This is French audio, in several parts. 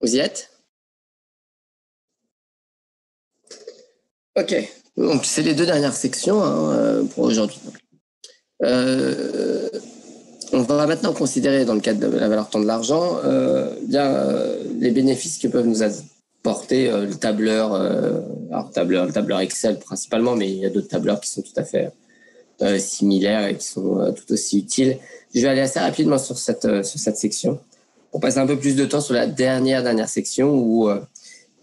Vous y êtes? Ok, donc c'est les deux dernières sections pour aujourd'hui. On va maintenant considérer, dans le cadre de la valeur temps de l'argent, les bénéfices que peuvent nous apporter le tableur, le tableur Excel principalement, mais il y a d'autres tableurs qui sont tout à fait similaires et qui sont tout aussi utiles. Je vais aller assez rapidement sur cette section pour passer un peu plus de temps sur la dernière section où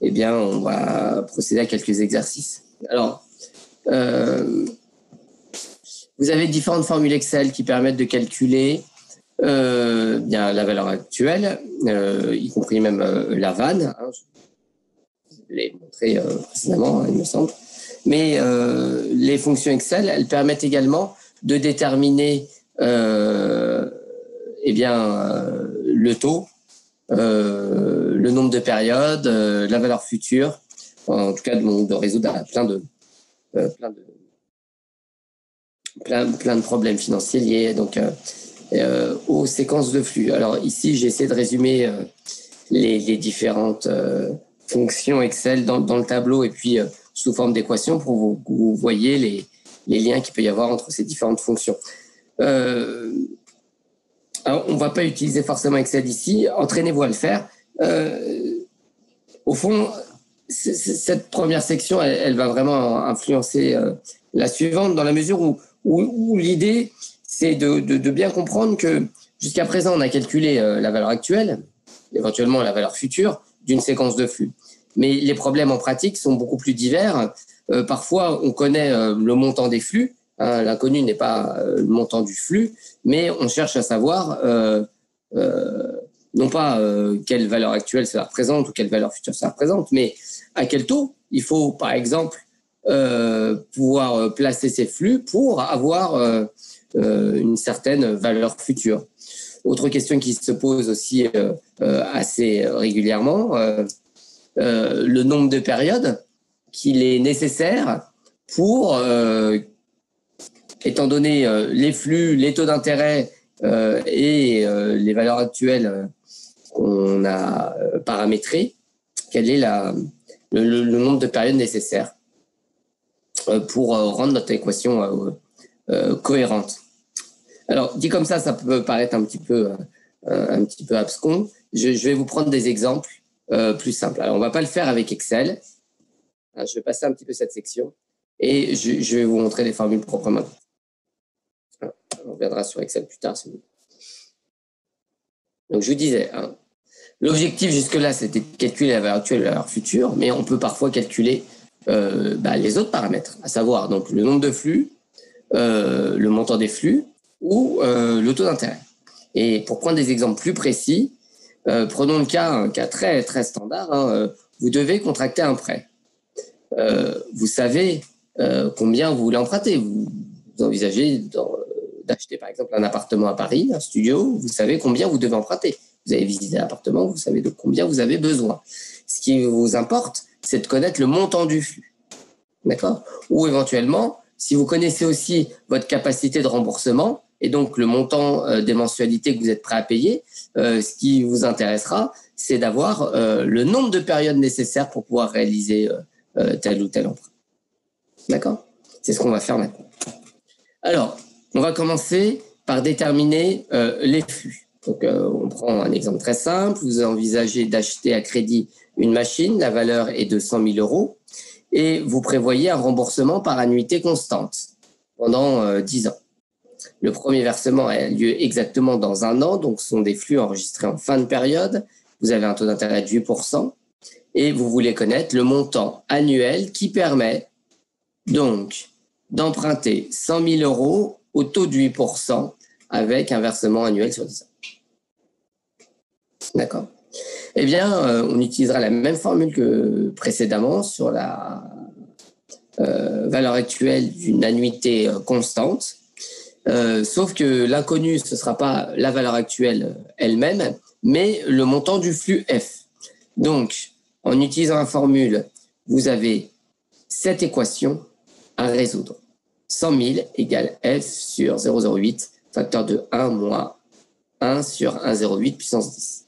on va procéder à quelques exercices. Alors, vous avez différentes formules Excel qui permettent de calculer la valeur actuelle, y compris même la vanne. Je l'ai montré précédemment, il me semble. Mais les fonctions Excel, elles permettent également de déterminer le taux, le nombre de périodes, la valeur future, en tout cas de résoudre plein de problèmes financiers liés aux séquences de flux. Alors ici, j'ai essayé de résumer les différentes fonctions Excel dans le tableau et puis sous forme d'équations pour que vous voyez les liens qu'il peut y avoir entre ces différentes fonctions. Alors, on ne va pas utiliser forcément Excel ici. Entraînez-vous à le faire. Au fond, cette première section, elle va vraiment influencer la suivante dans la mesure où l'idée, c'est de bien comprendre que jusqu'à présent, on a calculé la valeur actuelle, éventuellement la valeur future d'une séquence de flux. Mais les problèmes en pratique sont beaucoup plus divers. Parfois, on connaît le montant des flux. L'inconnu n'est pas le montant du flux, mais on cherche à savoir non pas quelle valeur actuelle cela représente ou quelle valeur future ça représente, mais à quel taux il faut, par exemple, pouvoir placer ces flux pour avoir une certaine valeur future. Autre question qui se pose aussi assez régulièrement, le nombre de périodes qu'il est nécessaire pour, étant donné les flux, les taux d'intérêt et les valeurs actuelles qu'on a paramétrées, quel est le nombre de périodes nécessaires pour rendre notre équation cohérente. Alors, dit comme ça peut paraître un petit peu abscon. Je vais vous prendre des exemples plus simples. Alors, on ne va pas le faire avec Excel. Je vais passer un petit peu cette section et je vais vous montrer les formules proprement dites. On reviendra sur Excel plus tard. Donc, je vous disais, l'objectif jusque-là, c'était de calculer la valeur actuelle et la valeur future, mais on peut parfois calculer les autres paramètres, à savoir donc le nombre de flux, le montant des flux ou le taux d'intérêt. Et pour prendre des exemples plus précis, prenons un cas très, très standard. Vous devez contracter un prêt. Vous savez combien vous voulez emprunter. Vous envisagez d'acheter par exemple un appartement à Paris, un studio, vous savez combien vous devez emprunter. Vous avez visité l'appartement, vous savez de combien vous avez besoin. Ce qui vous importe, c'est de connaître le montant du flux. D'accord? Ou éventuellement, si vous connaissez aussi votre capacité de remboursement et donc le montant des mensualités que vous êtes prêt à payer, ce qui vous intéressera, c'est d'avoir le nombre de périodes nécessaires pour pouvoir réaliser tel ou tel emprunt. D'accord? C'est ce qu'on va faire maintenant. Alors, on va commencer par déterminer les flux. Donc, on prend un exemple très simple. Vous envisagez d'acheter à crédit une machine. La valeur est de 100 000 euros. Et vous prévoyez un remboursement par annuité constante pendant 10 ans. Le premier versement a lieu exactement dans 1 an. Donc, ce sont des flux enregistrés en fin de période. Vous avez un taux d'intérêt de 8%. Et vous voulez connaître le montant annuel qui permet donc d'emprunter 100 000 euros au taux de 8% avec un versement annuel sur 10 ans. D'accord. Eh bien, on utilisera la même formule que précédemment sur la valeur actuelle d'une annuité constante, sauf que l'inconnu, ce ne sera pas la valeur actuelle elle-même, mais le montant du flux F. Donc, en utilisant la formule, vous avez cette équation à résoudre. 100 000 égale F sur 0,08, facteur de 1 moins 1 sur 1,08 puissance 10.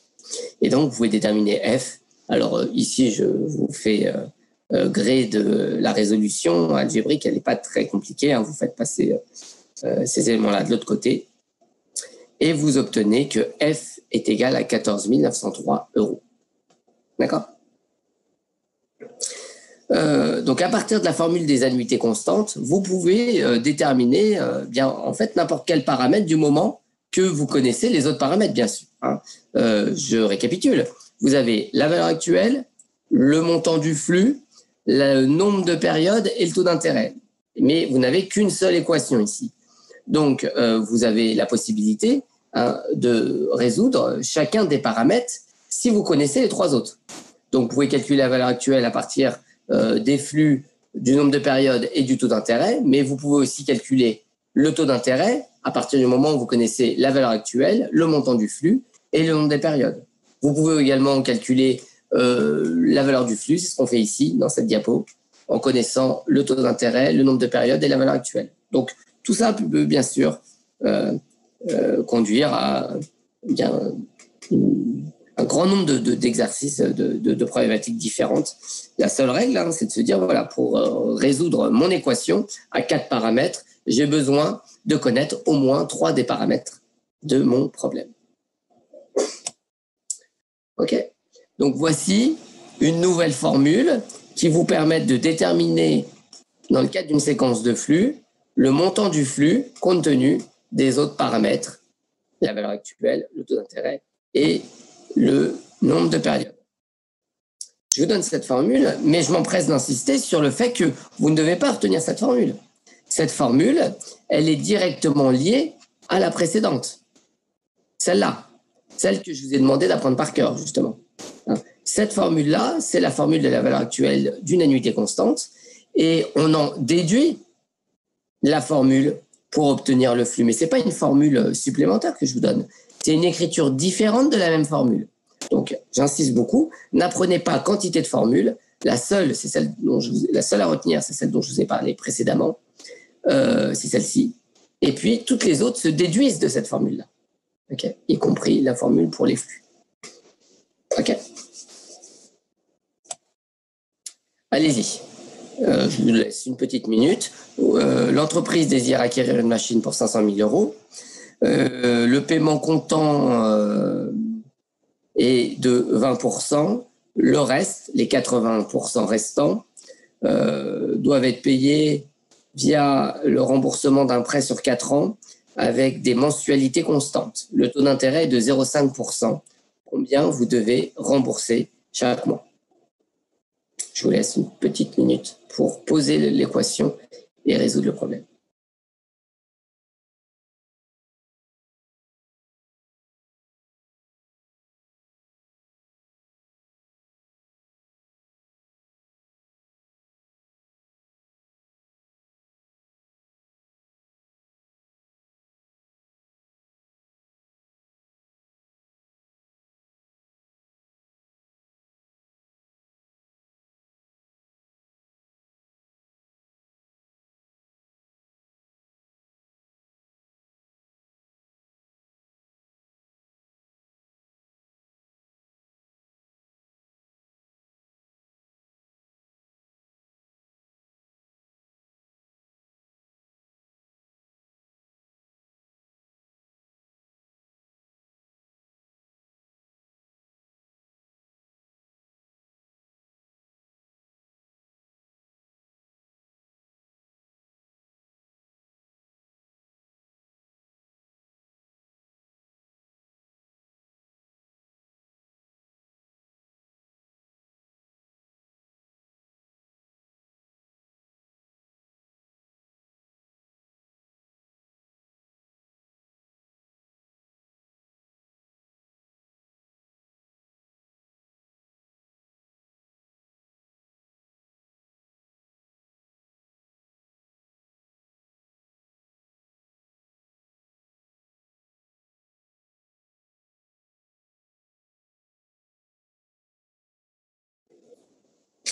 Et donc, vous pouvez déterminer F Alors ici, je vous fais gré de la résolution algébrique, elle n'est pas très compliquée, hein, vous faites passer ces éléments-là de l'autre côté, et vous obtenez que F est égal à 14 903 €. D'accord? Donc à partir de la formule des annuités constantes, vous pouvez déterminer bien en fait n'importe quel paramètre du moment que vous connaissez les autres paramètres, bien sûr. Hein. Je récapitule. Vous avez la valeur actuelle, le montant du flux, le nombre de périodes et le taux d'intérêt. Mais vous n'avez qu'une seule équation ici. Donc vous avez la possibilité de résoudre chacun des paramètres si vous connaissez les trois autres. Donc vous pouvez calculer la valeur actuelle à partir des flux, du nombre de périodes et du taux d'intérêt, mais vous pouvez aussi calculer le taux d'intérêt à partir du moment où vous connaissez la valeur actuelle, le montant du flux et le nombre des périodes. Vous pouvez également calculer la valeur du flux, c'est ce qu'on fait ici dans cette diapo, en connaissant le taux d'intérêt, le nombre de périodes et la valeur actuelle. Donc tout ça peut bien sûr conduire à bien, un grand nombre d'exercices, de problématiques différentes. La seule règle, hein, c'est de se dire, voilà, pour résoudre mon équation à 4 paramètres, j'ai besoin de connaître au moins 3 des paramètres de mon problème. OK. Donc, voici une nouvelle formule qui vous permet de déterminer, dans le cadre d'une séquence de flux, le montant du flux compte tenu des autres paramètres, la valeur actuelle, le taux d'intérêt et le nombre de périodes. Je vous donne cette formule, mais je m'empresse d'insister sur le fait que vous ne devez pas retenir cette formule. Cette formule, elle est directement liée à la précédente. Celle-là, celle que je vous ai demandé d'apprendre par cœur, justement. Cette formule-là, c'est la formule de la valeur actuelle d'une annuité constante, et on en déduit la formule pour obtenir le flux. Mais ce n'est pas une formule supplémentaire que je vous donne. C'est une écriture différente de la même formule. Donc, j'insiste beaucoup, n'apprenez pas quantité de formules. La seule à retenir, c'est celle dont je vous ai parlé précédemment. C'est celle-ci. Et puis, toutes les autres se déduisent de cette formule-là. Okay, y compris la formule pour les flux. OK. Allez-y. Je vous laisse une petite minute. L'entreprise désire acquérir une machine pour 500 000 €. Le paiement comptant est de 20%. Le reste, les 80% restants, doivent être payés via le remboursement d'un prêt sur 4 ans avec des mensualités constantes. Le taux d'intérêt est de 0,5%. Combien vous devez rembourser chaque mois? Je vous laisse une petite minute pour poser l'équation et résoudre le problème.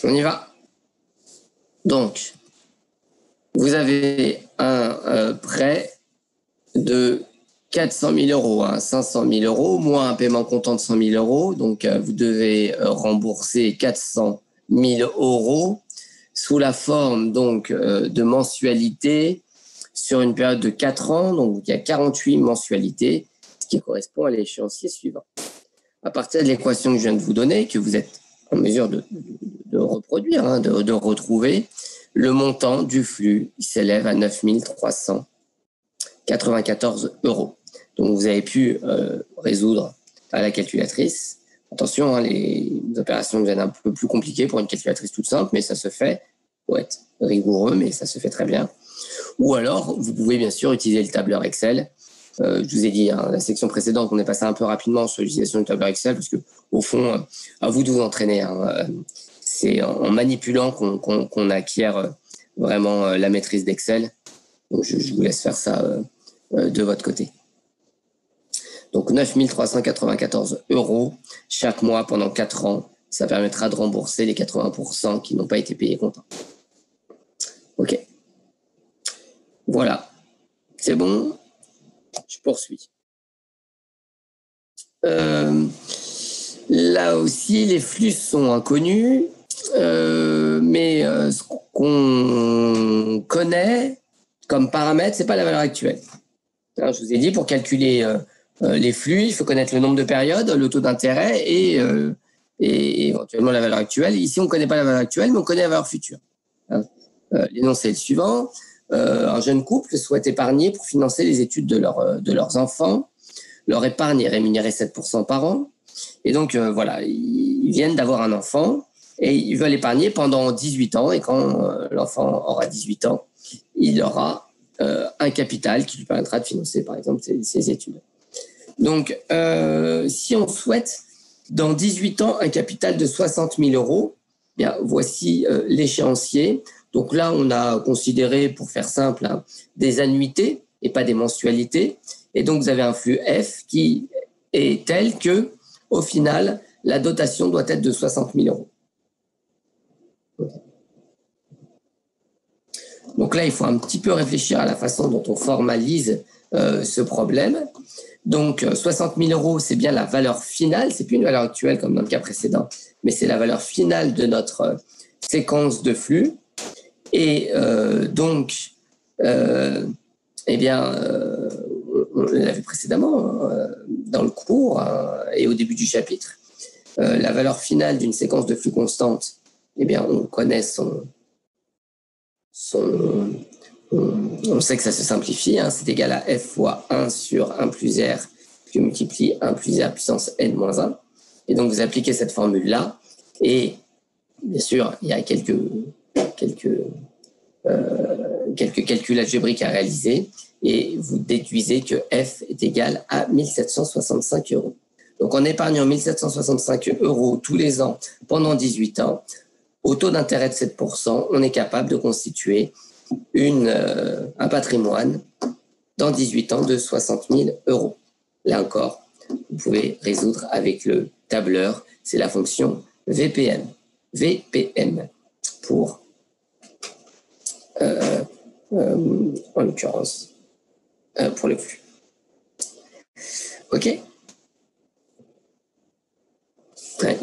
On y va. Donc, vous avez un prêt de 400 000 euros, hein, 500 000 euros, moins un paiement comptant de 100 000 euros. Donc, vous devez rembourser 400 000 euros sous la forme donc, de mensualités sur une période de 4 ans. Donc, il y a 48 mensualités, ce qui correspond à l'échéancier suivant. À partir de l'équation que je viens de vous donner, que vous êtes en mesure de reproduire, hein, de retrouver, le montant du flux s'élève à 9 394 euros. Donc, vous avez pu résoudre à la calculatrice. Attention, hein, les opérations deviennent un peu plus compliquées pour une calculatrice toute simple, mais ça se fait. Il faut être rigoureux, mais ça se fait très bien. Ou alors, vous pouvez bien sûr utiliser le tableur Excel. Je vous ai dit, hein, la section précédente, on est passé un peu rapidement sur l'utilisation du tableur Excel, parce que au fond, à vous de vous entraîner. Hein. C'est en manipulant qu'on acquiert vraiment la maîtrise d'Excel. Donc, je vous laisse faire ça de votre côté. Donc, 9 394 euros chaque mois pendant 4 ans. Ça permettra de rembourser les 80% qui n'ont pas été payés comptant. OK. Voilà. C'est bon? Je poursuis. Là aussi, les flux sont inconnus, mais ce qu'on connaît comme paramètre, c'est pas la valeur actuelle. Alors, je vous ai dit, pour calculer les flux, il faut connaître le nombre de périodes, le taux d'intérêt et éventuellement la valeur actuelle. Ici, on ne connaît pas la valeur actuelle, mais on connaît la valeur future. Hein. L'énoncé est le suivant. Un jeune couple souhaite épargner pour financer les études de leurs enfants. Leur épargne est rémunérée 7% par an. Et donc, voilà, ils viennent d'avoir un enfant et ils veulent épargner pendant 18 ans. Et quand l'enfant aura 18 ans, il aura un capital qui lui permettra de financer, par exemple, ses études. Donc, si on souhaite, dans 18 ans, un capital de 60 000 euros, bien, voici l'échéancier. Donc là, on a considéré, pour faire simple, hein, des annuités et pas des mensualités. Et donc, vous avez un flux F qui est tel que, au final, la dotation doit être de 60 000 euros. Donc là, il faut un petit peu réfléchir à la façon dont on formalise ce problème. Donc, 60 000 euros, c'est bien la valeur finale. C'est plus une valeur actuelle comme dans le cas précédent, mais c'est la valeur finale de notre séquence de flux. Et donc, eh bien, on l'a vu précédemment dans le cours et au début du chapitre, la valeur finale d'une séquence de flux constante, eh bien, on connaît on sait que ça se simplifie, hein, c'est égal à f fois 1 sur 1 plus r qui multiplie 1 plus r puissance n moins 1. Et donc, vous appliquez cette formule-là et bien sûr, il y a quelques calculs algébriques à réaliser et vous déduisez que F est égal à 1765 euros. Donc, en épargnant 1765 euros tous les ans pendant 18 ans, au taux d'intérêt de 7%, on est capable de constituer un patrimoine dans 18 ans de 60 000 euros. Là encore, vous pouvez résoudre avec le tableur, c'est la fonction VPM. VPM pour, en l'occurrence, pour le flux. OK.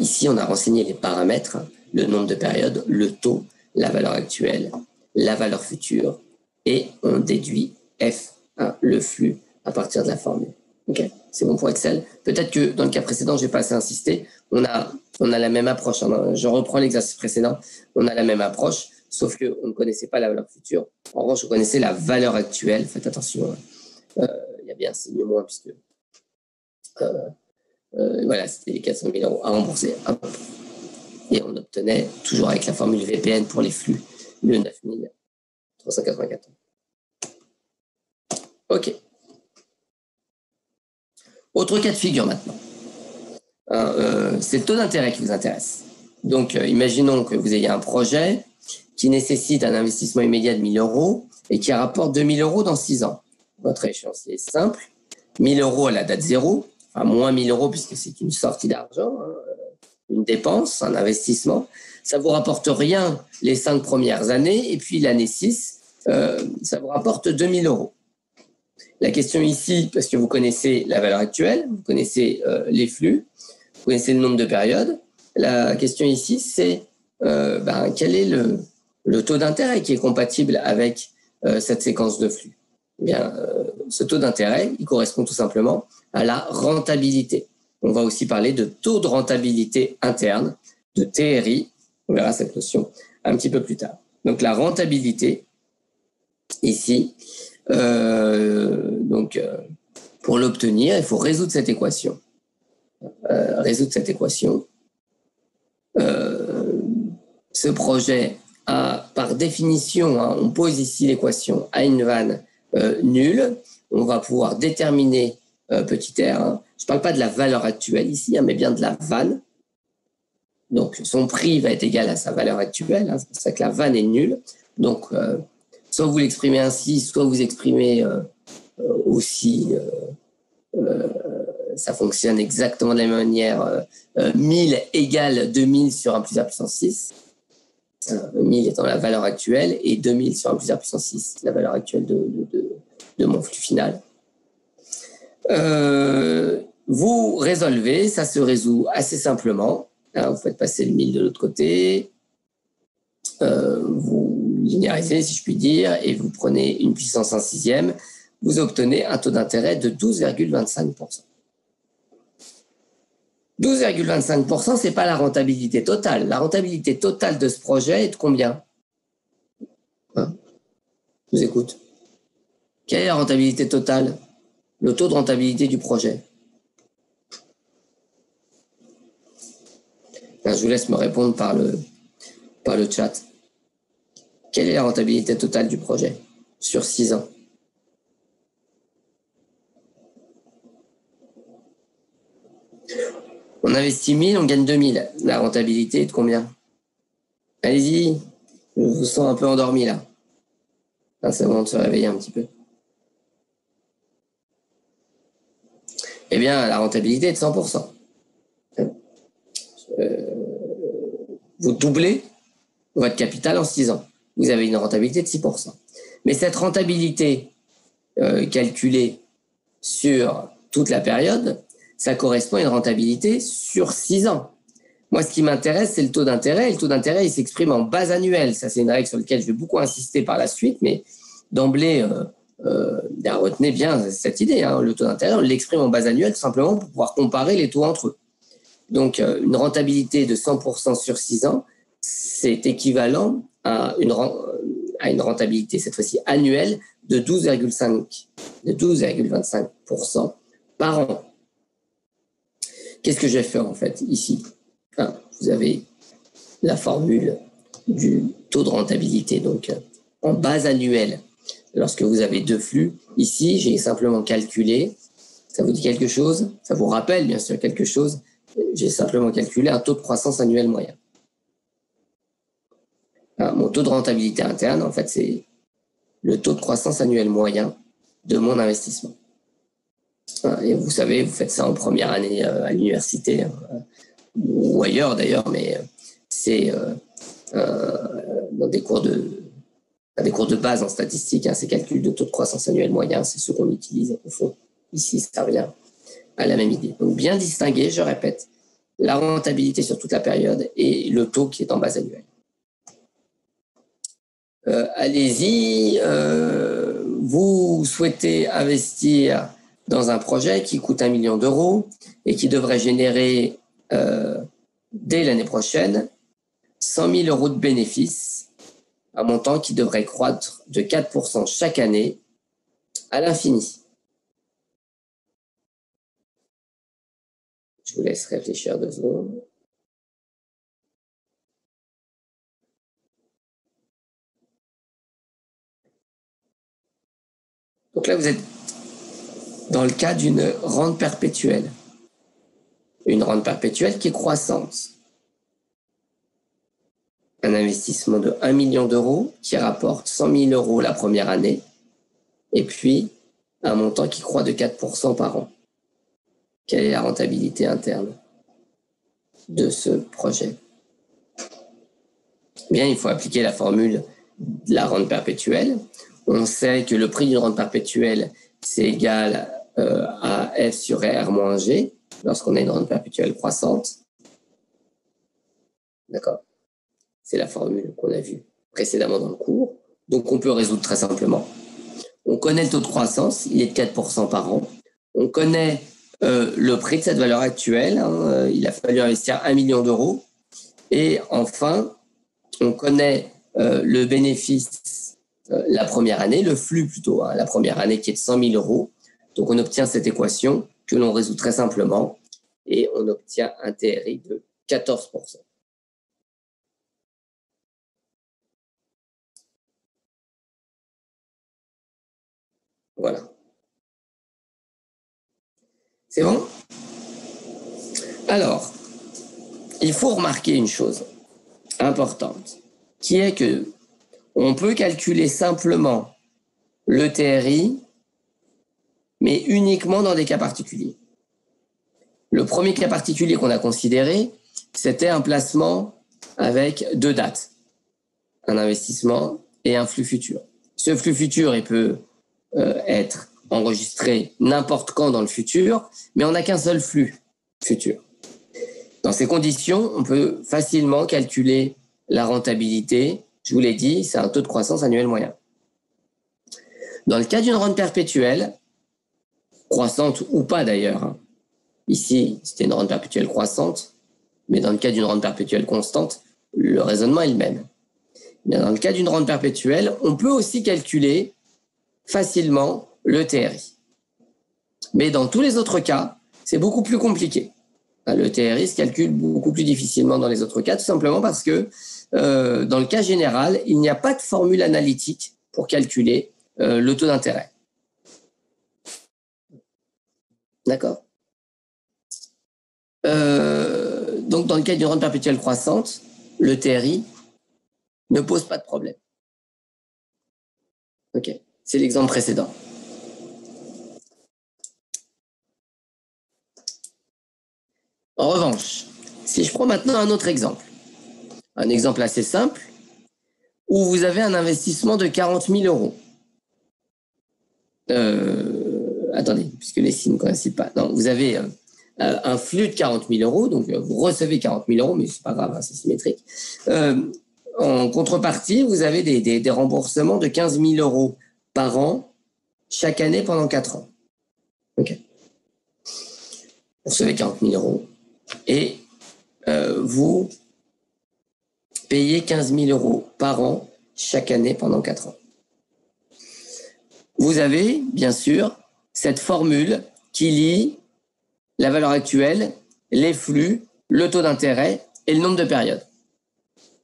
Ici, on a renseigné les paramètres, le nombre de périodes, le taux, la valeur actuelle, la valeur future, et on déduit F, le flux, à partir de la formule. Okay. C'est bon pour Excel. Peut-être que dans le cas précédent, je n'ai pas assez insisté. On a la même approche. Hein. Je reprends l'exercice précédent. On a la même approche, sauf qu'on ne connaissait pas la valeur future. En revanche, on connaissait la valeur actuelle. Faites attention. Il y a bien un signe moins, puisque voilà, c'était les 400 000 euros à rembourser. Hop. Et on obtenait, toujours avec la formule VPN pour les flux, le 9 394. OK. Autre cas de figure maintenant. C'est le taux d'intérêt qui vous intéresse. Donc, imaginons que vous ayez un projet qui nécessite un investissement immédiat de 1 000 euros et qui rapporte 2 000 euros dans 6 ans. Votre échéancier est simple. 1 000 euros à la date zéro, enfin moins 1 000 euros puisque c'est une sortie d'argent, hein, une dépense, un investissement. Ça ne vous rapporte rien les 5 premières années et puis l'année 6, ça vous rapporte 2 000 euros. La question ici, parce que vous connaissez la valeur actuelle, vous connaissez les flux, vous connaissez le nombre de périodes, la question ici, c'est quel est le taux d'intérêt qui est compatible avec cette séquence de flux. Eh bien, ce taux d'intérêt, il correspond tout simplement à la rentabilité. On va aussi parler de taux de rentabilité interne, de TRI. On verra cette notion un petit peu plus tard. Donc, la rentabilité, ici, pour l'obtenir, il faut résoudre cette équation. Ce projet a, par définition, on pose ici l'équation, a une vanne nulle. On va pouvoir déterminer petit r. Je ne parle pas de la valeur actuelle ici, mais bien de la vanne. Donc, son prix va être égal à sa valeur actuelle. C'est pour ça que la vanne est nulle. Donc, soit vous l'exprimez ainsi, soit vous exprimez aussi... ça fonctionne exactement de la même manière. 1000 égale 2000 sur 1 plus r puissance 6. 1000 étant la valeur actuelle et 2000 sur 1 plus r puissance 6, la valeur actuelle de mon flux final. Vous résolvez, ça se résout assez simplement. Vous faites passer le 1000 de l'autre côté. Vous linéarisez, si je puis dire, et vous prenez une puissance 1 sixième. Vous obtenez un taux d'intérêt de 12,25%. 12,25%, ce n'est pas la rentabilité totale. La rentabilité totale de ce projet est de combien? Je vous écoute. Quelle est la rentabilité totale? Le taux de rentabilité du projet? Je vous laisse me répondre par le chat. Quelle est la rentabilité totale du projet sur 6 ans? On investit 1000, on gagne 2000. La rentabilité est de combien? Allez-y, je vous sens un peu endormi là. C'est le moment de se réveiller un petit peu. Eh bien, la rentabilité est de 100%. Vous doublez votre capital en 6 ans. Vous avez une rentabilité de 6%. Mais cette rentabilité calculée sur toute la période, ça correspond à une rentabilité sur 6 ans. Moi, ce qui m'intéresse, c'est le taux d'intérêt. Et le taux d'intérêt, il s'exprime en base annuelle. Ça, c'est une règle sur laquelle je vais beaucoup insister par la suite, mais d'emblée, retenez bien cette idée. Le taux d'intérêt, on l'exprime en base annuelle tout simplement pour pouvoir comparer les taux entre eux. Donc, une rentabilité de 100% sur 6 ans, c'est équivalent à une rentabilité, cette fois-ci annuelle, de 12,25% par an. Qu'est-ce que je vais faire en fait ici? Vous avez la formule du taux de rentabilité, donc en base annuelle. Lorsque vous avez 2 flux, ici, j'ai simplement calculé, ça vous dit quelque chose? Ça vous rappelle bien sûr quelque chose? J'ai simplement calculé un taux de croissance annuel moyen. Mon taux de rentabilité interne, en fait, c'est le taux de croissance annuel moyen de mon investissement. Et vous savez, vous faites ça en première année à l'université, ou ailleurs d'ailleurs, mais c'est dans des cours de base en statistique, ces calculs de taux de croissance annuel moyen, c'est ce qu'on utilise au fond. Ici, ça revient à la même idée. Donc bien distinguer, je répète, la rentabilité sur toute la période et le taux qui est en base annuelle. Allez-y, vous souhaitez investir dans un projet qui coûte 1 million d'euros et qui devrait générer dès l'année prochaine 100 000 euros de bénéfices, un montant qui devrait croître de 4% chaque année à l'infini. Je vous laisse réfléchir 2 secondes. Donc là, vous êtes dans le cas d'une rente perpétuelle. Une rente perpétuelle qui est croissante. Un investissement de 1 million d'euros qui rapporte 100 000 euros la première année et puis un montant qui croît de 4% par an. Quelle est la rentabilité interne de ce projet? Bien, il faut appliquer la formule de la rente perpétuelle. On sait que le prix d'une rente perpétuelle c'est égal à F sur R moins G, lorsqu'on a une rente perpétuelle croissante. D'accord? C'est la formule qu'on a vue précédemment dans le cours. Donc, on peut résoudre très simplement. On connaît le taux de croissance, il est de 4% par an. On connaît le prix de cette valeur actuelle. Il a fallu investir 1 million d'euros. Et enfin, on connaît le bénéfice la première année, le flux plutôt, la première année qui est de 100 000 euros. Donc, on obtient cette équation que l'on résout très simplement et on obtient un TRI de 14%. Voilà. C'est bon? Alors, il faut remarquer une chose importante, qui est que on peut calculer simplement le TRI, mais uniquement dans des cas particuliers. Le premier cas particulier qu'on a considéré, c'était un placement avec 2 dates, un investissement et un flux futur. Ce flux futur, il peut être enregistré n'importe quand dans le futur, mais on n'a qu'un seul flux futur. Dans ces conditions, on peut facilement calculer la rentabilité. Je vous l'ai dit, c'est un taux de croissance annuel moyen. Dans le cas d'une rente perpétuelle, croissante ou pas d'ailleurs, ici c'était une rente perpétuelle croissante, mais dans le cas d'une rente perpétuelle constante, le raisonnement est le même. Bien, dans le cas d'une rente perpétuelle, on peut aussi calculer facilement le TRI. Mais dans tous les autres cas, c'est beaucoup plus compliqué. Le TRI se calcule beaucoup plus difficilement dans les autres cas, tout simplement parce que dans le cas général, il n'y a pas de formule analytique pour calculer le taux d'intérêt. D'accord? Donc, dans le cas d'une rente perpétuelle croissante, le TRI ne pose pas de problème. Ok, c'est l'exemple précédent. En revanche, si je prends maintenant un autre exemple, un exemple assez simple, où vous avez un investissement de 40 000 euros. Attendez, puisque les signes ne coïncident pas. Non, vous avez un flux de 40 000 euros, donc vous recevez 40 000 euros, mais c'est pas grave, c'est symétrique. En contrepartie, vous avez des remboursements de 15 000 euros par an, chaque année pendant 4 ans. Ok. Vous recevez 40 000 euros et vous payez 15 000 euros par an chaque année pendant 4 ans. Vous avez, bien sûr, cette formule qui lie la valeur actuelle, les flux, le taux d'intérêt et le nombre de périodes.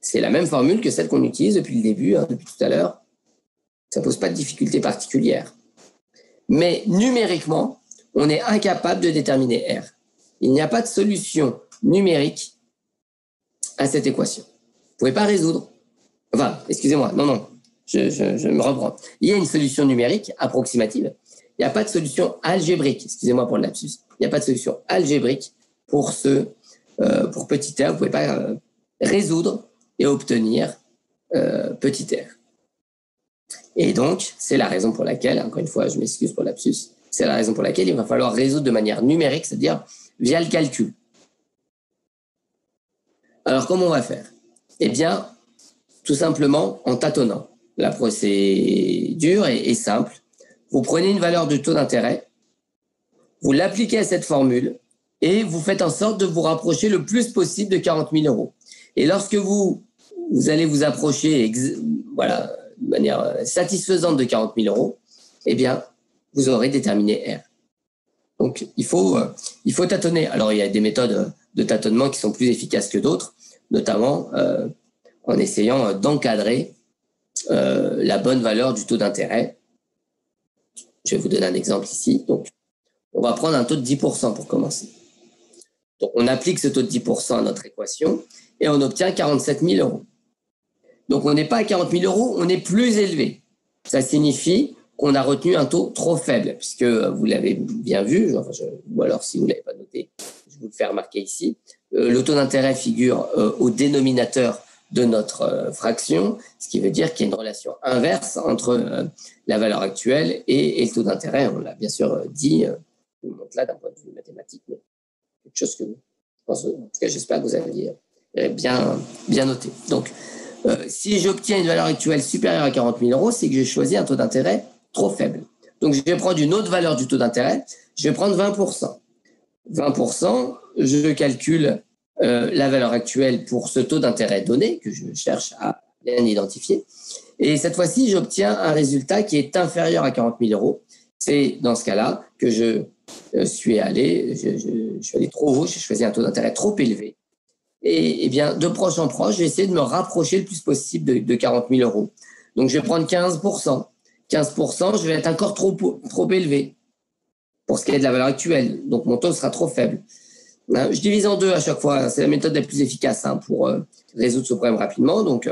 C'est la même formule que celle qu'on utilise depuis le début, depuis tout à l'heure. Ça ne pose pas de difficulté particulière. Mais numériquement, on est incapable de déterminer R. Il n'y a pas de solution numérique à cette équation. Vous ne pouvez pas résoudre. Enfin, excusez-moi, non, je me reprends. Il y a une solution numérique approximative. Il n'y a pas de solution algébrique. Excusez-moi pour le lapsus. Il n'y a pas de solution algébrique pour pour petit r. Vous ne pouvez pas résoudre et obtenir petit r. Et donc, c'est la raison pour laquelle, encore une fois, je m'excuse pour le lapsus, c'est la raison pour laquelle il va falloir résoudre de manière numérique, c'est-à-dire via le calcul. Alors, comment on va faire? Eh bien, tout simplement en tâtonnant. La procédure est simple. Vous prenez une valeur de taux d'intérêt, vous l'appliquez à cette formule et vous faites en sorte de vous rapprocher le plus possible de 40 000 euros. Et lorsque vous allez vous approcher voilà, de manière satisfaisante de 40 000 euros, eh bien, vous aurez déterminé R. Donc, il faut tâtonner. Alors, il y a des méthodes de tâtonnement qui sont plus efficaces que d'autres, notamment en essayant d'encadrer la bonne valeur du taux d'intérêt. Je vais vous donner un exemple ici. Donc, on va prendre un taux de 10% pour commencer. Donc, on applique ce taux de 10% à notre équation et on obtient 47 000 euros. Donc, on n'est pas à 40 000 euros, on est plus élevé. Ça signifie qu'on a retenu un taux trop faible, puisque vous l'avez bien vu, ou alors si vous ne l'avez pas noté, je vous le fais remarquer ici. Le taux d'intérêt figure au dénominateur de notre fraction, ce qui veut dire qu'il y a une relation inverse entre la valeur actuelle et le taux d'intérêt. On l'a bien sûr dit, donc là d'un point de vue mathématique, mais quelque chose que je pense, en tout cas j'espère que vous aviez bien noté. Donc, si j'obtiens une valeur actuelle supérieure à 40 000 euros, c'est que j'ai choisi un taux d'intérêt trop faible. Donc, je vais prendre une autre valeur du taux d'intérêt, je vais prendre 20%. 20%, je calcule la valeur actuelle pour ce taux d'intérêt donné que je cherche à bien identifier. Et cette fois-ci, j'obtiens un résultat qui est inférieur à 40 000 euros. C'est dans ce cas-là que je suis allé trop haut, j'ai choisi un taux d'intérêt trop élevé. Et bien, de proche en proche, j'ai essayé de me rapprocher le plus possible de 40 000 euros. Donc, je vais prendre 15%. 15%, je vais être encore trop élevé pour ce qui est de la valeur actuelle. Donc, mon taux sera trop faible. Je divise en deux à chaque fois. C'est la méthode la plus efficace pour résoudre ce problème rapidement. Donc,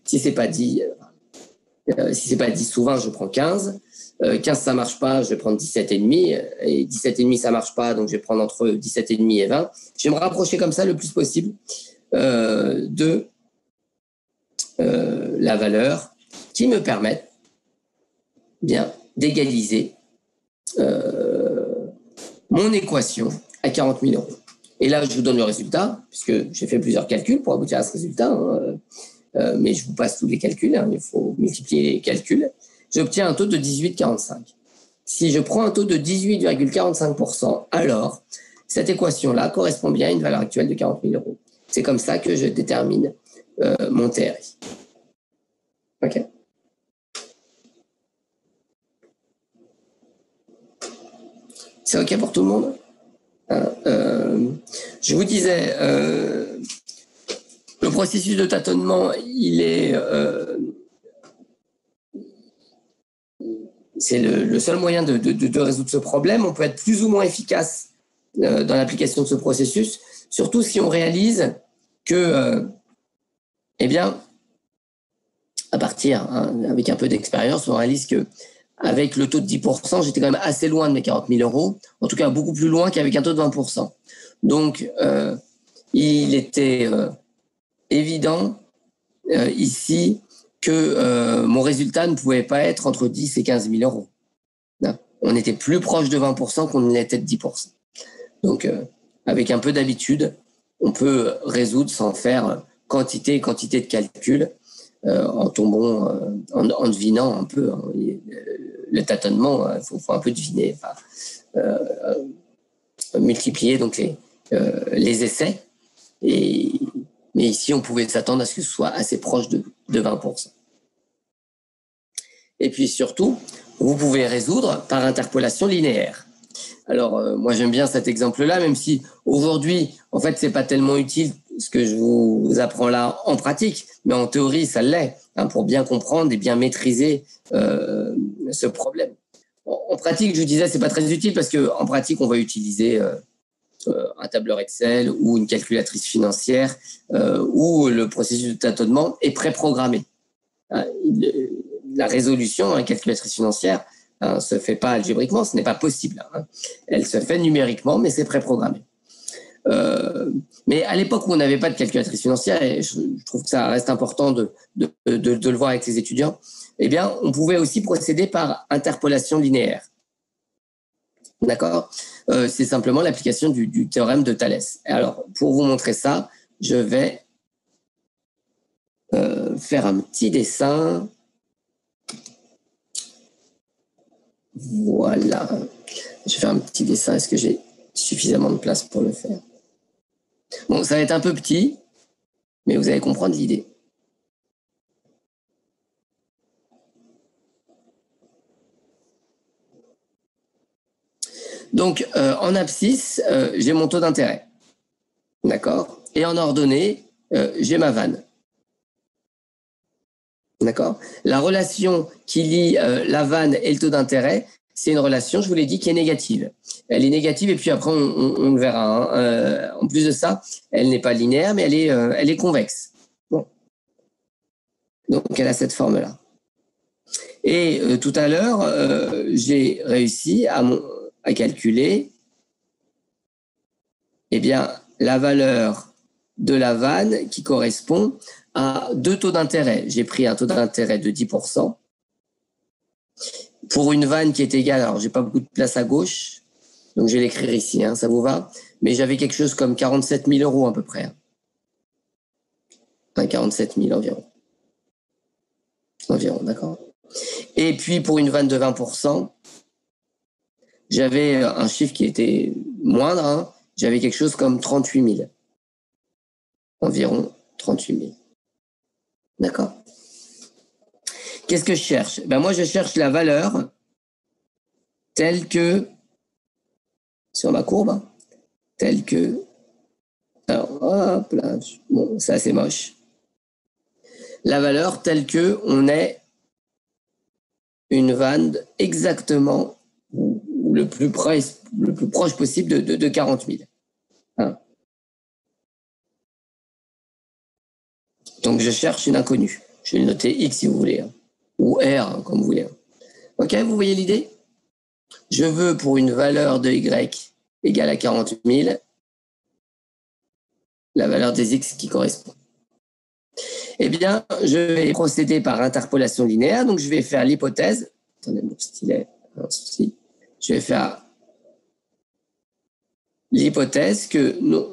si c'est pas dit souvent, je prends 15. 15, ça marche pas, je vais prendre 17,5. Et 17,5, ça marche pas, donc je vais prendre entre 17,5 et 20. Je vais me rapprocher comme ça le plus possible de la valeur qui me permette bien d'égaliser mon équation à 40 000 euros. Et là, je vous donne le résultat, puisque j'ai fait plusieurs calculs pour aboutir à ce résultat. Mais je vous passe tous les calculs, il faut multiplier les calculs. J'obtiens un taux de 18,45. Si je prends un taux de 18,45%, alors cette équation-là correspond bien à une valeur actuelle de 40 000 euros. C'est comme ça que je détermine mon TRI. OK? C'est OK pour tout le monde? Je vous disais, le processus de tâtonnement, c'est le seul moyen de résoudre ce problème. On peut être plus ou moins efficace dans l'application de ce processus, surtout si on réalise que, eh bien, à partir, avec un peu d'expérience, on réalise que avec le taux de 10%, j'étais quand même assez loin de mes 40 000 euros, en tout cas beaucoup plus loin qu'avec un taux de 20%. Donc, il était évident ici que mon résultat ne pouvait pas être entre 10 et 15 000 euros. On était plus proche de 20% qu'on ne l'était de 10%. Donc, avec un peu d'habitude, on peut résoudre sans faire quantité de calcul, en tombant, en devinant un peu. Le tâtonnement, il faut un peu deviner, multiplier donc les essais. Mais ici, on pouvait s'attendre à ce que ce soit assez proche de 20%. Et puis surtout, vous pouvez résoudre par interpolation linéaire. Alors, moi, j'aime bien cet exemple-là, même si aujourd'hui, en fait, c'est pas tellement utile ce que je vous apprends là en pratique, mais en théorie, ça l'est, pour bien comprendre et bien maîtriser ce problème. En pratique, je vous disais, c'est pas très utile parce que en pratique, on va utiliser un tableur Excel ou une calculatrice financière où le processus de tâtonnement est préprogrammé. La résolution à une calculatrice financière se fait pas algébriquement, ce n'est pas possible. Elle se fait numériquement, mais c'est préprogrammé. Mais à l'époque où on n'avait pas de calculatrice financière, et je trouve que ça reste important de le voir avec les étudiants, eh bien, on pouvait aussi procéder par interpolation linéaire. D'accord? C'est simplement l'application du théorème de Thalès. Alors, pour vous montrer ça, je vais faire un petit dessin. Voilà. Je vais faire un petit dessin. Est-ce que j'ai suffisamment de place pour le faire? Bon, ça va être un peu petit, mais vous allez comprendre l'idée. Donc, en abscisse, j'ai mon taux d'intérêt. D'accord? Et en ordonnée, j'ai ma vanne. D'accord? La relation qui lie la vanne et le taux d'intérêt, c'est une relation, je vous l'ai dit, qui est négative. Elle est négative et puis après, on le verra. En plus de ça, elle n'est pas linéaire, mais elle est convexe. Bon. Donc, elle a cette forme-là. Et tout à l'heure, j'ai réussi à calculer eh bien, la valeur de la vanne qui correspond à deux taux d'intérêt. J'ai pris un taux d'intérêt de 10% pour une vanne qui est égale. Alors, j'ai pas beaucoup de place à gauche, donc je vais l'écrire ici, hein, ça vous va? Mais j'avais quelque chose comme 47 000 euros à peu près. Enfin, 47 000 environ. Environ, d'accord. Et puis, pour une vanne de 20%, j'avais un chiffre qui était moindre, hein. J'avais quelque chose comme 38 000. Environ 38 000. D'accord? Qu'est-ce que je cherche? Ben moi, je cherche la valeur telle que, sur ma courbe, hein, telle que, alors, hop là, bon, ça c'est moche. La valeur telle que on ait une vanne exactement le plus proche possible de 40 000. Hein. Donc, je cherche une inconnue. Je vais le noter X si vous voulez, hein, ou R, hein, comme vous voulez. Hein. OK, vous voyez l'idée? Je veux pour une valeur de Y égale à 40 000, la valeur des X qui correspond. Eh bien, je vais procéder par interpolation linéaire. Donc, je vais faire l'hypothèse. Attendez, mon stylet, un souci. Je vais faire l'hypothèse que nous...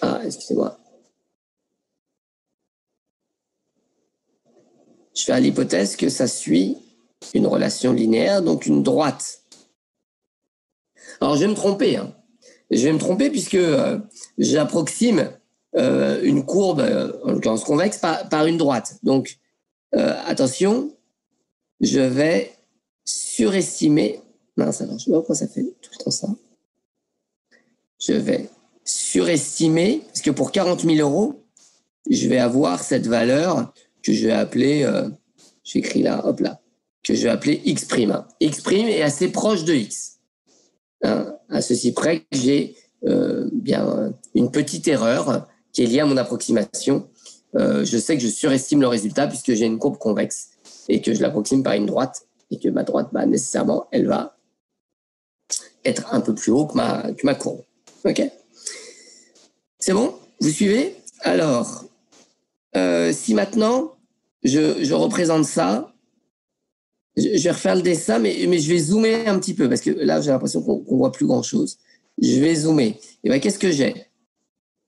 Ah, excusez-moi. Je fais l'hypothèse que ça suit une relation linéaire, donc une droite. Alors, je vais me tromper. Hein. Je vais me tromper puisque j'approxime une courbe, en l'occurrence convexe, par une droite. Donc, attention, je vais surestimer... Mince, alors, je ne sais pas pourquoi ça fait tout le temps ça. Je vais surestimer, parce que pour 40 000 euros, je vais avoir cette valeur que je vais appeler, j'écris là, hop là, que je vais appeler X'. X' est assez proche de X. Hein, à ceci près que j'ai bien une petite erreur qui est liée à mon approximation. Je sais que je surestime le résultat puisque j'ai une courbe convexe et que je l'approxime par une droite et que ma droite, bah, nécessairement, elle va être un peu plus haut que ma courbe. OK? C'est bon? Vous suivez? Alors, si maintenant, je représente ça, je vais refaire le dessin, mais je vais zoomer un petit peu parce que là, j'ai l'impression qu'on voit plus grand-chose. Je vais zoomer. Et bien, qu'est-ce que j'ai?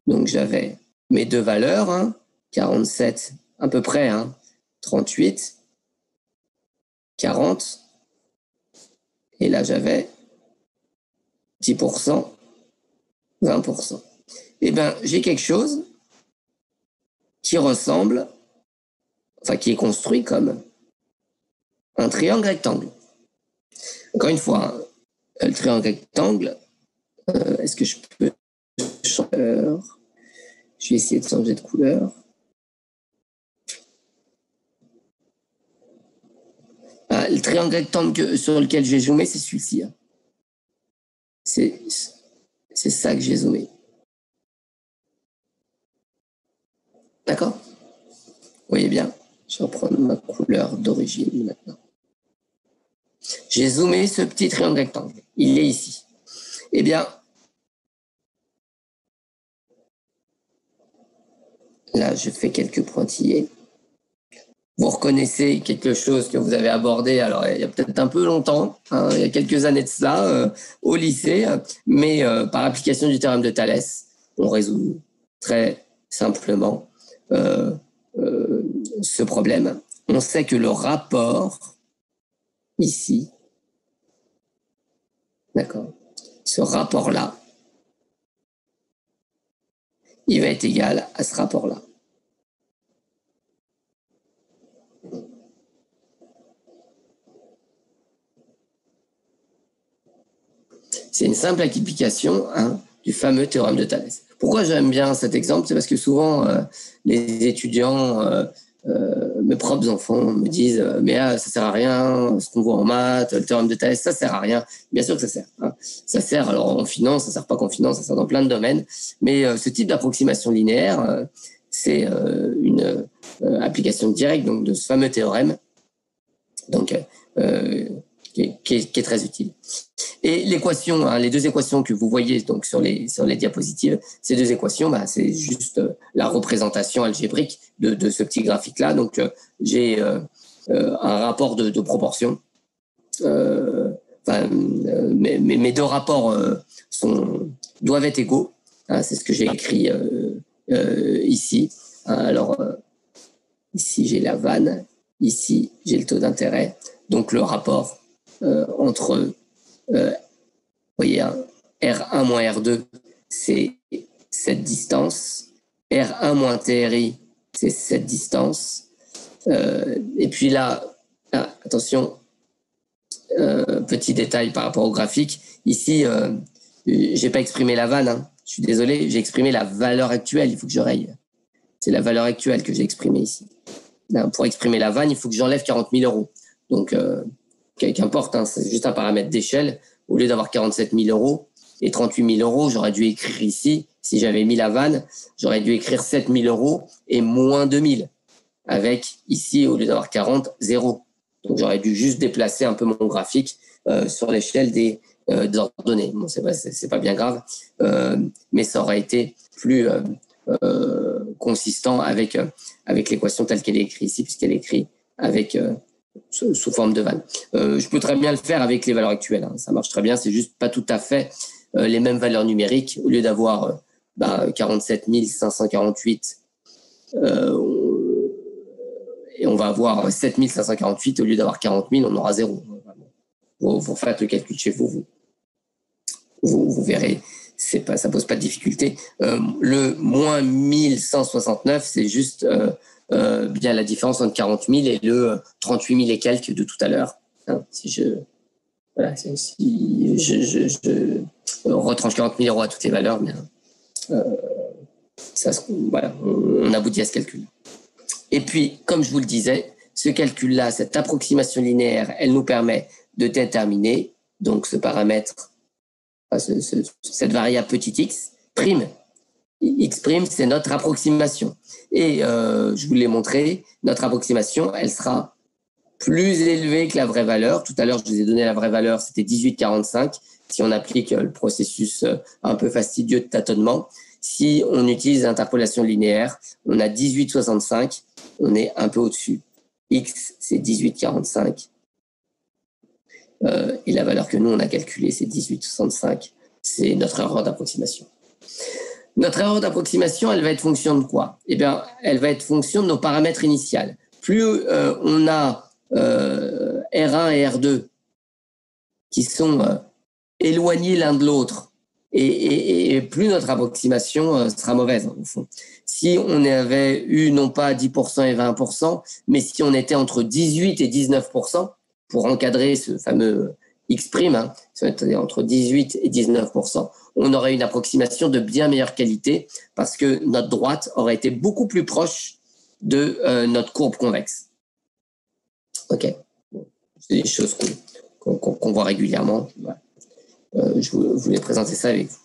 Donc, j'avais mes deux valeurs, hein, 47 à peu près, hein, 38, 40. Et là, j'avais 10%, 20%. Eh bien, j'ai quelque chose qui ressemble, enfin, qui est construit comme un triangle rectangle. Encore une fois, hein, le triangle rectangle, est-ce que je peux changer? Je vais essayer de changer de couleur. Ah, le triangle rectangle sur lequel j'ai zoomé, c'est celui-ci. Hein. C'est ça que j'ai zoomé. D'accord? Vous voyez bien? Je vais reprendre ma couleur d'origine maintenant. J'ai zoomé ce petit triangle rectangle. Il est ici. Eh bien, là, je fais quelques pointillés. Vous reconnaissez quelque chose que vous avez abordé, alors il y a peut-être un peu longtemps, hein, il y a quelques années de cela, au lycée, mais par application du théorème de Thalès, on résout très simplement ce problème. On sait que le rapport ici, d'accord, ce rapport-là, il va être égal à ce rapport-là. C'est une simple application, hein, du fameux théorème de Thalès. Pourquoi j'aime bien cet exemple? C'est parce que souvent, les étudiants, mes propres enfants me disent mais ça sert à rien, ce qu'on voit en maths, le théorème de Thalès, ça sert à rien. Bien sûr que ça sert. Hein. Ça sert alors en finance, ça sert pas qu'en finance, ça sert dans plein de domaines. Mais ce type d'approximation linéaire, c'est une application directe donc, de ce fameux théorème. Donc, qui est très utile. Et l'équation, hein, les deux équations que vous voyez donc sur les diapositives, ces deux équations, c'est juste la représentation algébrique de ce petit graphique-là. Donc, j'ai un rapport de proportion. Mes deux rapports doivent être égaux. Hein, c'est ce que j'ai écrit ici. Alors, ici, j'ai la vanne. Ici, j'ai le taux d'intérêt. Donc, le rapport entre, vous voyez, hein, R1 moins R2, c'est cette distance. R1 moins TRI, c'est cette distance. Et puis là, attention, petit détail par rapport au graphique. Ici, je n'ai pas exprimé la vanne. Hein. Je suis désolé, j'ai exprimé la valeur actuelle. Il faut que je raye. C'est la valeur actuelle que j'ai exprimée ici. Là, pour exprimer la vanne, il faut que j'enlève 40 000 euros. Donc, qu'importe, hein, c'est juste un paramètre d'échelle. Au lieu d'avoir 47 000 euros et 38 000 euros, j'aurais dû écrire ici, si j'avais mis la vanne, j'aurais dû écrire 7 000 euros et moins 2 000. Avec ici, au lieu d'avoir 40, 0. Donc, j'aurais dû juste déplacer un peu mon graphique sur l'échelle des ordonnées. Bon, c'est pas bien grave, mais ça aurait été plus consistant avec l'équation telle qu'elle est écrite ici, puisqu'elle est écrite avec sous forme de vanne. Je peux très bien le faire avec les valeurs actuelles. Hein. Ça marche très bien, c'est juste pas tout à fait les mêmes valeurs numériques. Au lieu d'avoir 47 548, et on va avoir 7 548, au lieu d'avoir 40 000, on aura 0. Vous faites le calcul chez vous. Vous verrez, ça pose pas de difficulté. Le moins 1169, c'est juste bien la différence entre 40 000 et le 38 000 et quelques de tout à l'heure. Hein, si je retranche 40 000 euros à toutes les valeurs, bien, voilà, on aboutit à ce calcul. Et puis, comme je vous le disais, ce calcul-là, cette approximation linéaire, elle nous permet de déterminer donc ce paramètre, cette variable petit x, prime. X prime, c'est notre approximation. Et je vous l'ai montré, notre approximation, elle sera plus élevée que la vraie valeur. Tout à l'heure, je vous ai donné la vraie valeur, c'était 18,45. Si on applique le processus un peu fastidieux de tâtonnement, si on utilise l'interpolation linéaire, on a 18,65, on est un peu au-dessus. X, c'est 18,45. Et la valeur que nous, on a calculée, c'est 18,65. C'est notre erreur d'approximation. Notre erreur d'approximation, elle va être fonction de quoi? Eh bien, elle va être fonction de nos paramètres initiales. Plus on a R1 et R2 qui sont éloignés l'un de l'autre, et plus notre approximation sera mauvaise, au fond. Si on avait eu non pas 10% et 20%, mais si on était entre 18 et 19%, pour encadrer ce fameux X', hein, si on était entre 18 et 19%, on aurait une approximation de bien meilleure qualité parce que notre droite aurait été beaucoup plus proche de notre courbe convexe. OK. C'est des choses qu'on voit régulièrement. Voilà. Je voulais présenter ça avec vous.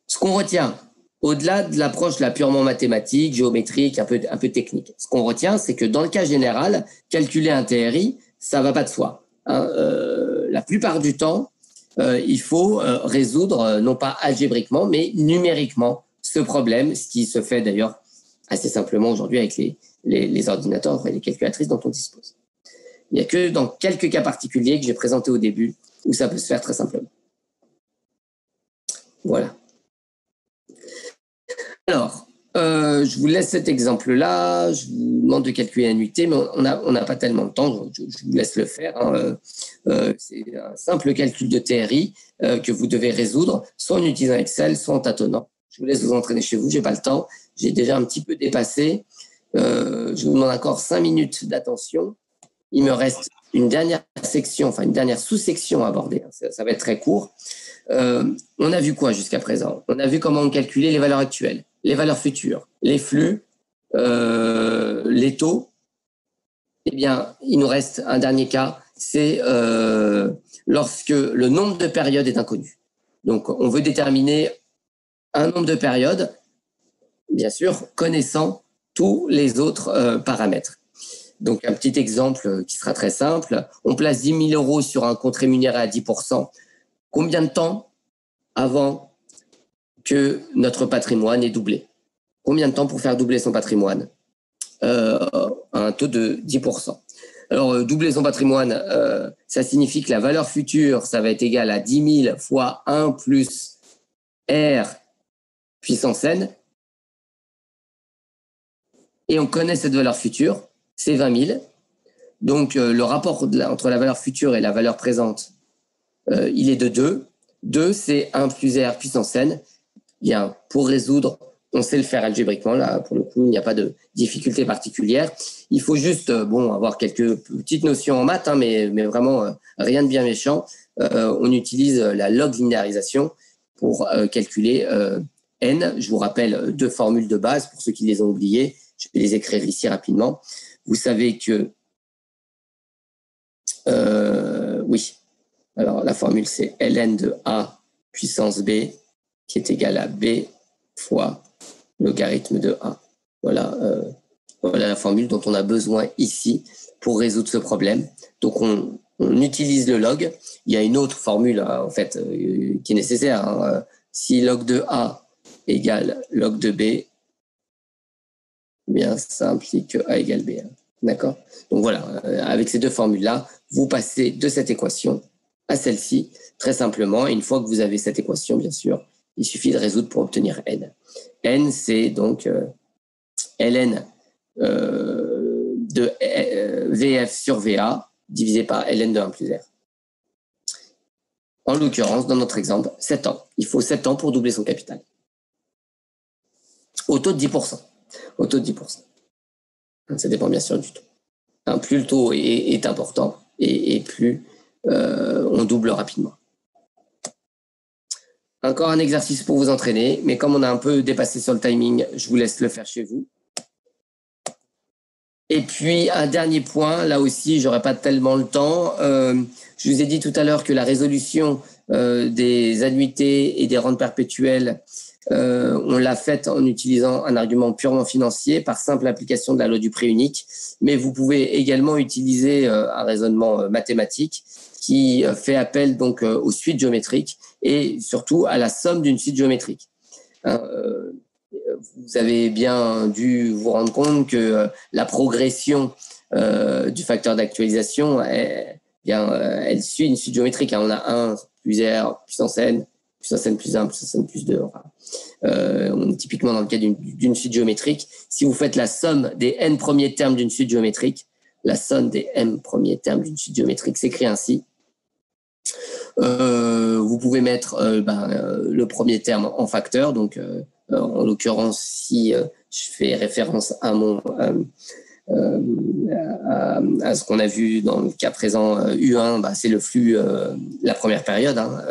Ce qu'on retient, au-delà de l'approche purement mathématique, géométrique, un peu technique, ce qu'on retient, c'est que dans le cas général, calculer un TRI, ça ne va pas de soi. Hein. La plupart du temps, il faut résoudre, non pas algébriquement, mais numériquement, ce problème, ce qui se fait d'ailleurs assez simplement aujourd'hui avec les ordinateurs et les calculatrices dont on dispose. Il n'y a que dans quelques cas particuliers que j'ai présentés au début où ça peut se faire très simplement. Voilà. Alors, je vous laisse cet exemple-là. Je vous demande de calculer l'annuité, mais on n'a pas tellement de temps. Je vous laisse le faire. Hein. C'est un simple calcul de TRI que vous devez résoudre, soit en utilisant Excel, soit en tâtonnant. Je vous laisse vous entraîner chez vous. Je n'ai pas le temps. J'ai déjà un petit peu dépassé. Je vous demande encore 5 minutes d'attention. Il me reste une dernière section, enfin une dernière sous-section à aborder. Ça va être très court. On a vu quoi jusqu'à présent? On a vu comment on calculait les valeurs actuelles, les valeurs futures, les flux, les taux. Eh bien, il nous reste un dernier cas, c'est lorsque le nombre de périodes est inconnu. Donc, on veut déterminer un nombre de périodes, bien sûr, connaissant tous les autres paramètres. Donc, un petit exemple qui sera très simple. On place 10 000 € sur un compte rémunéré à 10%. Combien de temps avant que notre patrimoine ait doublé? Combien de temps pour faire doubler son patrimoine à un taux de 10%? Alors, doubler son patrimoine, ça signifie que la valeur future, ça va être égal à 10 000 fois 1 plus R puissance n. Et on connaît cette valeur future, c'est 20 000. Donc, le rapport entre la valeur future et la valeur présente, il est de 2. 2, c'est 1 plus R puissance n. Bien, pour résoudre, on sait le faire algébriquement. Là, pour le coup, il n'y a pas de difficulté particulière. Il faut juste avoir quelques petites notions en maths, hein, mais vraiment rien de bien méchant. On utilise la log linéarisation pour calculer n. Je vous rappelle 2 formules de base pour ceux qui les ont oubliées. Je vais les écrire ici rapidement. Vous savez que... oui. Alors, la formule, c'est ln de a puissance b qui est égal à b fois logarithme de a. Voilà, voilà la formule dont on a besoin ici pour résoudre ce problème. Donc, on utilise le log. Il y a une autre formule, en fait, qui est nécessaire. Hein. Si log de a égale log de b, bien, ça implique que a égale b. Hein. D'accord? Donc, voilà, avec ces 2 formules-là, vous passez de cette équation à celle-ci, très simplement. Et une fois que vous avez cette équation, bien sûr, il suffit de résoudre pour obtenir n. N, c'est donc ln de VF sur VA divisé par ln de 1 plus R. En l'occurrence, dans notre exemple, 7 ans. Il faut 7 ans pour doubler son capital. Au taux de 10%. Au taux de 10%. Ça dépend bien sûr du taux. Hein, plus le taux est important et plus on double rapidement. Encore un exercice pour vous entraîner, mais comme on a un peu dépassé sur le timing, je vous laisse le faire chez vous. Et puis, un dernier point, là aussi, j'aurai pas tellement le temps. Je vous ai dit tout à l'heure que la résolution des annuités et des rentes perpétuelles, on l'a faite en utilisant un argument purement financier par simple application de la loi du prix unique. Mais vous pouvez également utiliser un raisonnement mathématique qui fait appel donc aux suites géométriques et surtout à la somme d'une suite géométrique. Vous avez bien dû vous rendre compte que la progression du facteur d'actualisation, elle suit une suite géométrique. On a 1 plus R puissance n plus 1 puissance n plus 2. On est typiquement dans le cas d'une suite géométrique. Si vous faites la somme des n premiers termes d'une suite géométrique, la somme des m premiers termes d'une suite géométrique s'écrit ainsi. Vous pouvez mettre le premier terme en facteur, donc en l'occurrence, si je fais référence à ce qu'on a vu dans le cas présent U1, c'est le flux, la première période. Hein,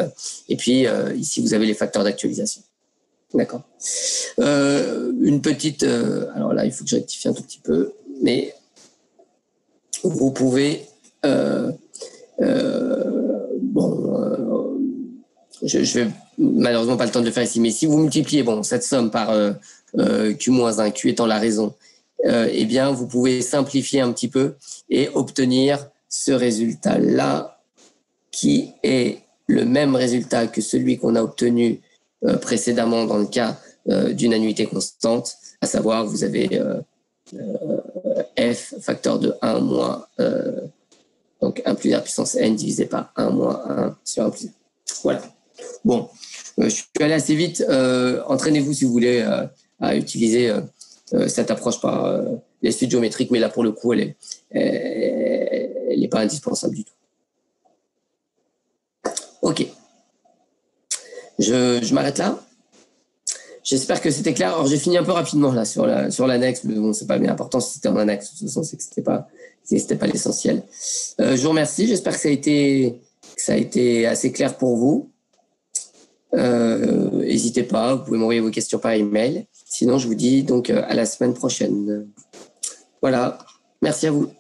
et puis ici, vous avez les facteurs d'actualisation. D'accord. Une petite... alors là, il faut que je rectifie un tout petit peu, mais vous pouvez... je vais malheureusement pas le temps de le faire ici, mais si vous multipliez cette somme par Q-1, Q étant la raison, eh bien, vous pouvez simplifier un petit peu et obtenir ce résultat-là qui est le même résultat que celui qu'on a obtenu précédemment dans le cas d'une annuité constante, à savoir vous avez F facteur de 1 moins donc 1 plus R puissance n divisé par 1 moins 1 sur 1 plus R. Voilà. Bon, je suis allé assez vite. Entraînez-vous si vous voulez à utiliser cette approche par les suites géométriques, mais là pour le coup, elle est pas indispensable du tout. Ok. Je m'arrête là. J'espère que c'était clair. Alors j'ai fini un peu rapidement là sur l'annexe, mais bon, c'est pas bien important si c'était en annexe. De toute façon, c'est que c'était pas l'essentiel. Je vous remercie. J'espère que ça a été assez clair pour vous. N'hésitez pas, vous pouvez m'envoyer vos questions par email. Sinon, je vous dis donc à la semaine prochaine. Voilà, merci à vous.